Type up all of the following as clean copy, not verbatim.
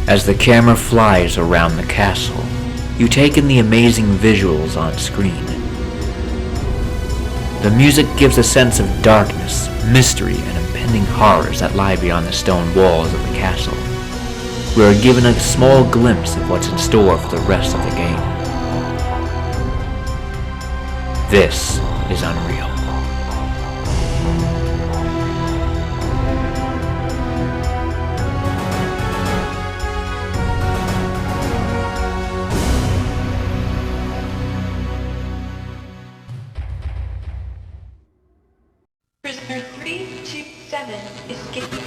As the camera flies around the castle, you take in the amazing visuals on screen. The music gives a sense of darkness, mystery, and impending horrors that lie beyond the stone walls of the castle. We are given a small glimpse of what's in store for the rest of the game. This is Unreal. Prisoner 327 escaped.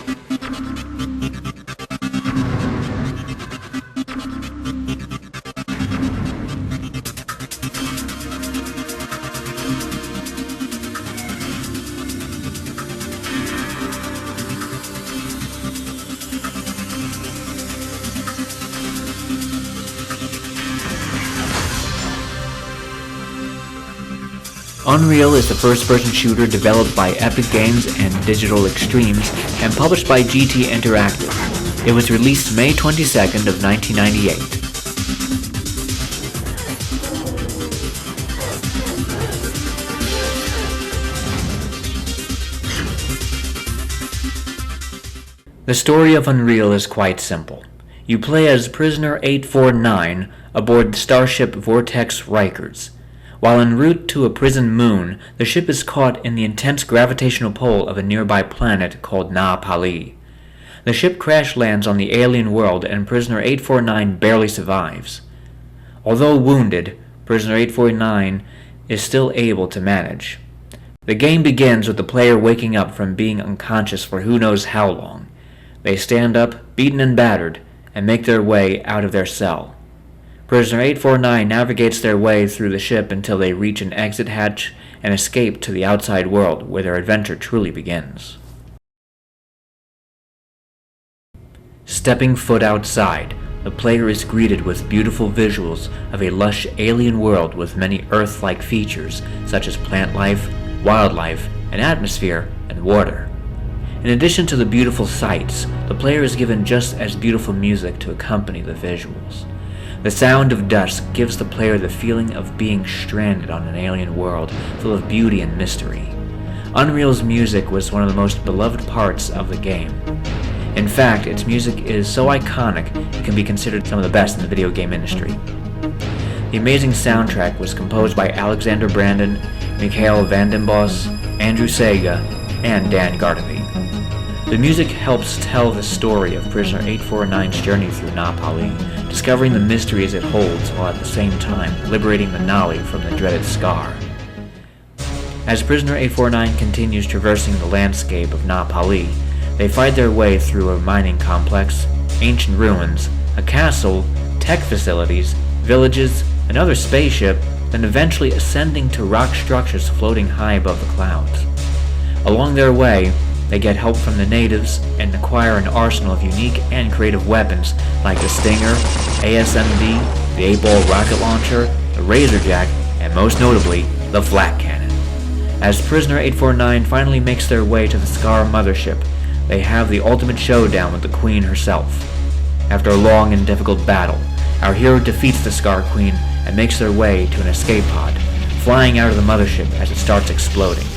Unreal is the first-person shooter developed by Epic Games and Digital Extremes and published by GT Interactive. It was released May 22nd of 1998. The story of Unreal is quite simple. You play as Prisoner 849 aboard the starship Vortex Rikers. While en route to a prison moon, the ship is caught in the intense gravitational pull of a nearby planet called Na Pali. The ship crash lands on the alien world and Prisoner 849 barely survives. Although wounded, Prisoner 849 is still able to manage. The game begins with the player waking up from being unconscious for who knows how long. They stand up, beaten and battered, and make their way out of their cell. Prisoner 849 navigates their way through the ship until they reach an exit hatch and escape to the outside world, where their adventure truly begins. Stepping foot outside, the player is greeted with beautiful visuals of a lush alien world with many Earth-like features such as plant life, wildlife, an atmosphere, and water. In addition to the beautiful sights, the player is given just as beautiful music to accompany the visuals. The sound of dusk gives the player the feeling of being stranded on an alien world full of beauty and mystery. Unreal's music was one of the most beloved parts of the game. In fact, its music is so iconic it can be considered some of the best in the video game industry. The amazing soundtrack was composed by Alexander Brandon, Mikhail Vandenbos, Andrew Sega, and Dan Gardapi. The music helps tell the story of Prisoner 849's journey through Na Pali, discovering the mysteries it holds while at the same time liberating the Nali from the dreaded Scar. As Prisoner 849 continues traversing the landscape of Na Pali, they fight their way through a mining complex, ancient ruins, a castle, tech facilities, villages, another spaceship, then eventually ascending to rock structures floating high above the clouds. Along their way, they get help from the natives and acquire an arsenal of unique and creative weapons like the Stinger, ASMD, the 8-ball rocket launcher, the Razorjack, and most notably, the Flak Cannon. As Prisoner 849 finally makes their way to the Scar mothership, they have the ultimate showdown with the Queen herself. After a long and difficult battle, our hero defeats the Scar Queen and makes their way to an escape pod, flying out of the mothership as it starts exploding.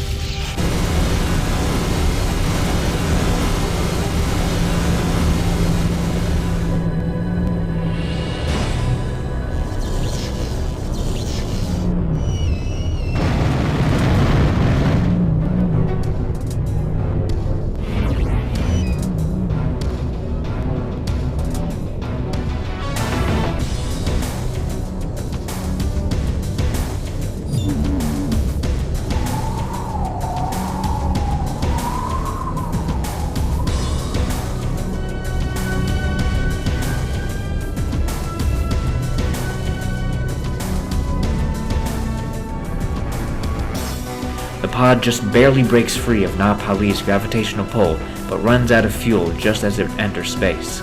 The pod just barely breaks free of Na Pali's gravitational pull, but runs out of fuel just as it enters space.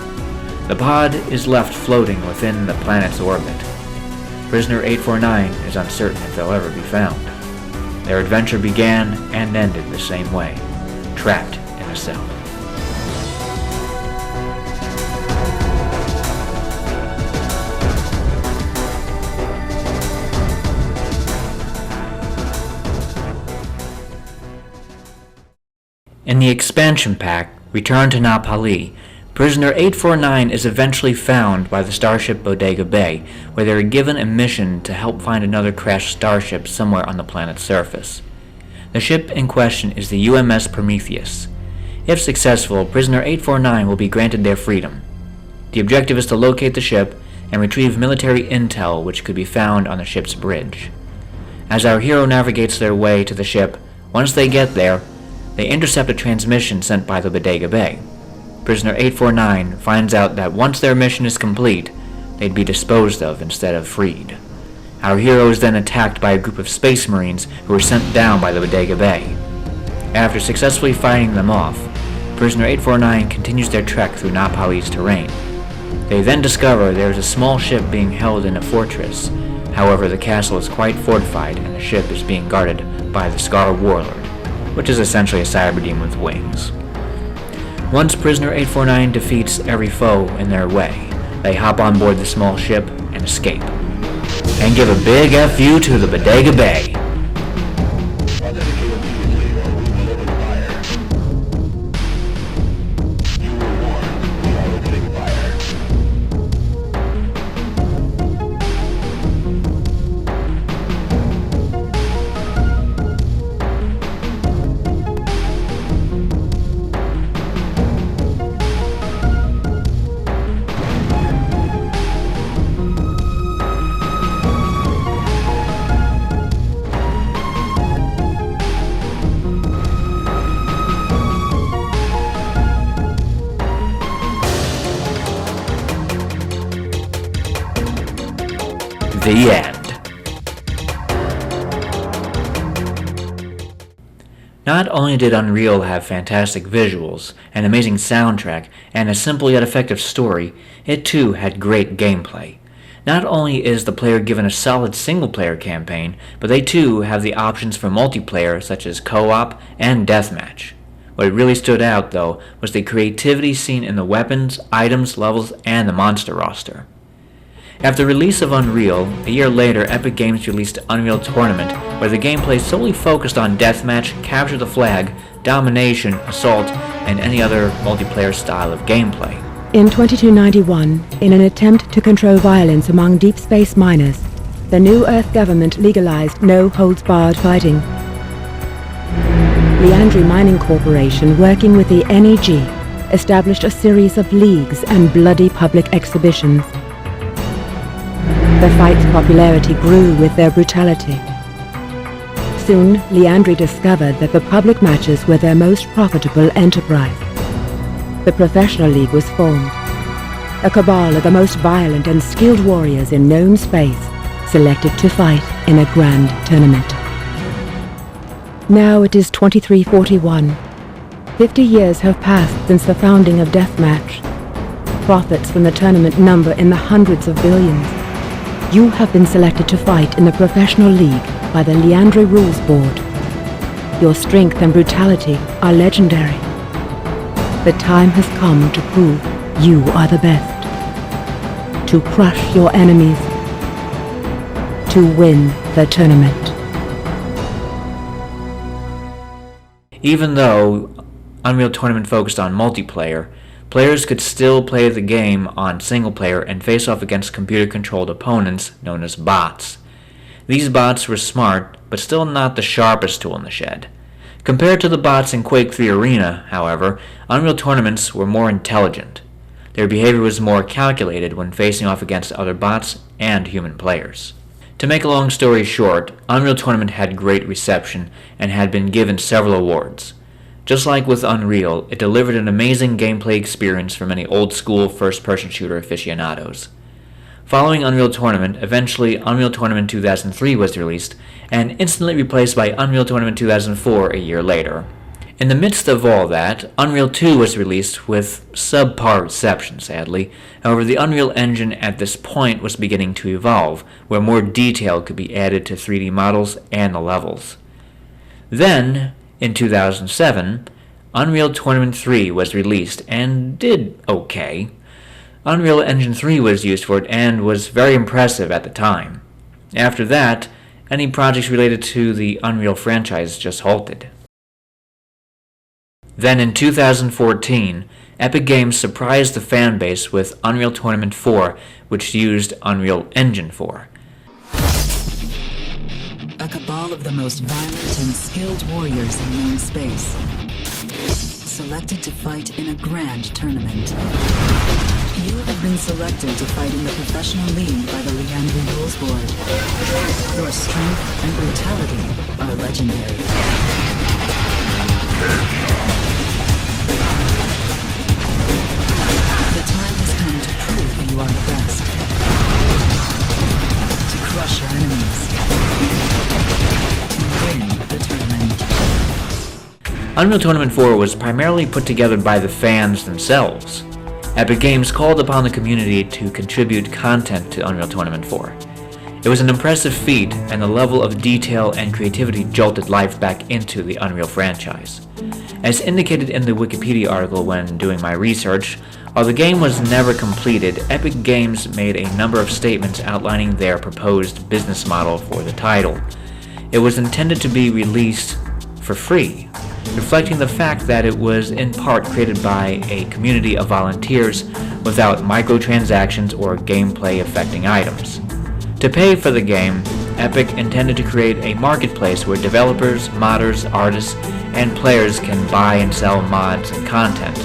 The pod is left floating within the planet's orbit. Prisoner 849 is uncertain if they'll ever be found. Their adventure began and ended the same way, trapped in a cell. In the expansion pack, Return to Na Pali, Prisoner 849 is eventually found by the starship Bodega Bay, where they are given a mission to help find another crashed starship somewhere on the planet's surface. The ship in question is the UMS Prometheus. If successful, Prisoner 849 will be granted their freedom. The objective is to locate the ship and retrieve military intel which could be found on the ship's bridge. As our hero navigates their way to the ship, once they get there, they intercept a transmission sent by the Bodega Bay. Prisoner 849 finds out that once their mission is complete, they'd be disposed of instead of freed. Our hero is then attacked by a group of space marines who are sent down by the Bodega Bay. After successfully fighting them off, Prisoner 849 continues their trek through Na Pali's terrain. They then discover there is a small ship being held in a fortress. However, the castle is quite fortified and the ship is being guarded by the Scar Warlord, which is essentially a cyber demon with wings. Once Prisoner 849 defeats every foe in their way, they hop on board the small ship and escape. And give a big FU to the Bodega Bay. The end. Not only did Unreal have fantastic visuals, an amazing soundtrack, and a simple yet effective story, it too had great gameplay. Not only is the player given a solid single-player campaign, but they too have the options for multiplayer such as co-op and deathmatch. What really stood out, though, was the creativity seen in the weapons, items, levels, and the monster roster. After release of Unreal, a year later Epic Games released Unreal Tournament, where the gameplay solely focused on deathmatch, capture the flag, domination, assault, and any other multiplayer style of gameplay. In 2291, in an attempt to control violence among deep space miners, the New Earth government legalized no-holds-barred fighting. Leandri Mining Corporation, working with the NEG, established a series of leagues and bloody public exhibitions. The fight's popularity grew with their brutality. Soon, Leandri discovered that the public matches were their most profitable enterprise. The professional league was formed. A cabal of the most violent and skilled warriors in known space, selected to fight in a grand tournament. Now it is 2341. 50 years have passed since the founding of Deathmatch. Profits from the tournament number in the hundreds of billions. You have been selected to fight in the professional league by the Leandri Rules Board. Your strength and brutality are legendary. The time has come to prove you are the best. To crush your enemies. To win the tournament. Even though Unreal Tournament focused on multiplayer, players could still play the game on single-player and face off against computer-controlled opponents known as bots. These bots were smart, but still not the sharpest tool in the shed. Compared to the bots in Quake 3 Arena, however, Unreal Tournaments were more intelligent. Their behavior was more calculated when facing off against other bots and human players. To make a long story short, Unreal Tournament had great reception and had been given several awards. Just like with Unreal, it delivered an amazing gameplay experience for many old-school first-person shooter aficionados. Following Unreal Tournament, eventually Unreal Tournament 2003 was released, and instantly replaced by Unreal Tournament 2004 a year later. In the midst of all that, Unreal 2 was released with subpar reception, sadly. However, the Unreal Engine at this point was beginning to evolve, where more detail could be added to 3D models and the levels. Then, in 2007, Unreal Tournament 3 was released and did okay. Unreal Engine 3 was used for it and was very impressive at the time. After that, any projects related to the Unreal franchise just halted. Then in 2014, Epic Games surprised the fan base with Unreal Tournament 4, which used Unreal Engine 4. A cabal of the most violent and skilled warriors in known space, selected to fight in a grand tournament. You have been selected to fight in the professional league by the Leandri Rules Board. Your strength and brutality are legendary. The time has come to prove that you are the best. To crush your enemies. And win the tournament. Unreal Tournament 4 was primarily put together by the fans themselves. Epic Games called upon the community to contribute content to Unreal Tournament 4. It was an impressive feat, and the level of detail and creativity jolted life back into the Unreal franchise. As indicated in the Wikipedia article when doing my research, while the game was never completed, Epic Games made a number of statements outlining their proposed business model for the title. It was intended to be released for free, reflecting the fact that it was in part created by a community of volunteers without microtransactions or gameplay affecting items. To pay for the game, Epic intended to create a marketplace where developers, modders, artists, and players can buy and sell mods and content.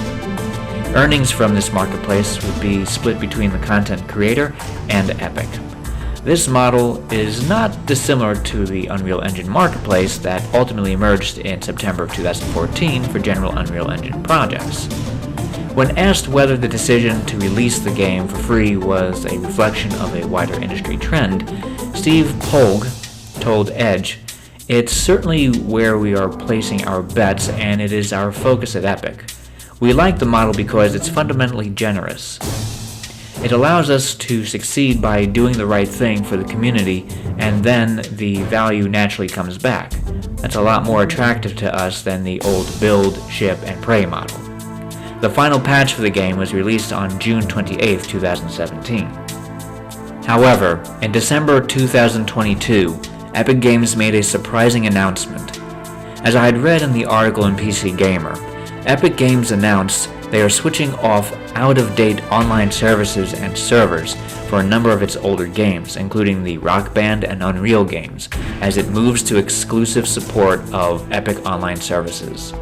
Earnings from this marketplace would be split between the content creator and Epic. This model is not dissimilar to the Unreal Engine marketplace that ultimately emerged in September of 2014 for general Unreal Engine projects. When asked whether the decision to release the game for free was a reflection of a wider industry trend, Steve Polg told Edge, "It's certainly where we are placing our bets, and it is our focus at Epic. We like the model because it's fundamentally generous. It allows us to succeed by doing the right thing for the community, and then the value naturally comes back. That's a lot more attractive to us than the old build, ship, and pray model." The final patch for the game was released on June 28, 2017. However, in December 2022, Epic Games made a surprising announcement. As I had read in the article in PC Gamer, Epic Games announced they are switching off out-of-date online services and servers for a number of its older games, including the Rock Band and Unreal games, as it moves to exclusive support of Epic Online services.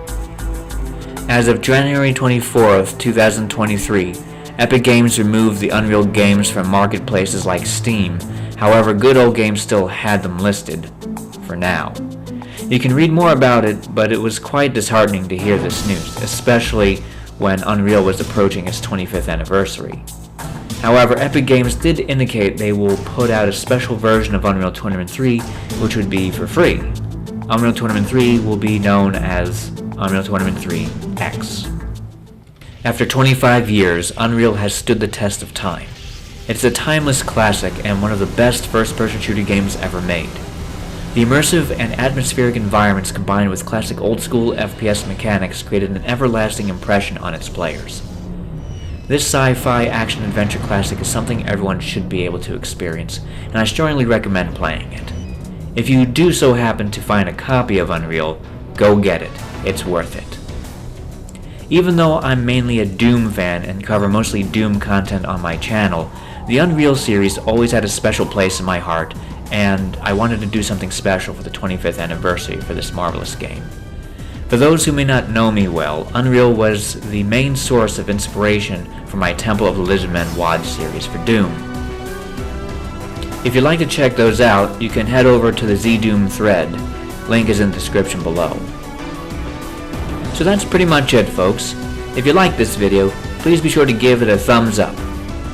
As of January 24, 2023, Epic Games removed the Unreal games from marketplaces like Steam. However, Good Old Games still had them listed, for now. You can read more about it, but it was quite disheartening to hear this news, especially when Unreal was approaching its 25th anniversary. However, Epic Games did indicate they will put out a special version of Unreal Tournament 3, which would be for free. Unreal Tournament 3 will be known as Unreal Tournament 3 X. After 25 years, Unreal has stood the test of time. It's a timeless classic and one of the best first-person shooter games ever made. The immersive and atmospheric environments combined with classic old-school FPS mechanics created an everlasting impression on its players. This sci-fi action-adventure classic is something everyone should be able to experience, and I strongly recommend playing it. If you do so happen to find a copy of Unreal, go get it. It's worth it. Even though I'm mainly a Doom fan and cover mostly Doom content on my channel, the Unreal series always had a special place in my heart, and I wanted to do something special for the 25th anniversary for this marvelous game. For those who may not know me well, Unreal was the main source of inspiration for my Temple of the Lizardmen WOD series for Doom. If you'd like to check those out, you can head over to the ZDoom thread. Link is in the description below. So that's pretty much it, folks. If you liked this video, please be sure to give it a thumbs up.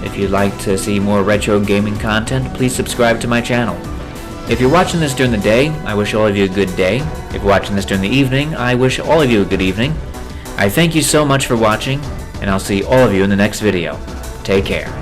If you'd like to see more retro gaming content, please subscribe to my channel. If you're watching this during the day, I wish all of you a good day. If you're watching this during the evening, I wish all of you a good evening. I thank you so much for watching, and I'll see all of you in the next video. Take care.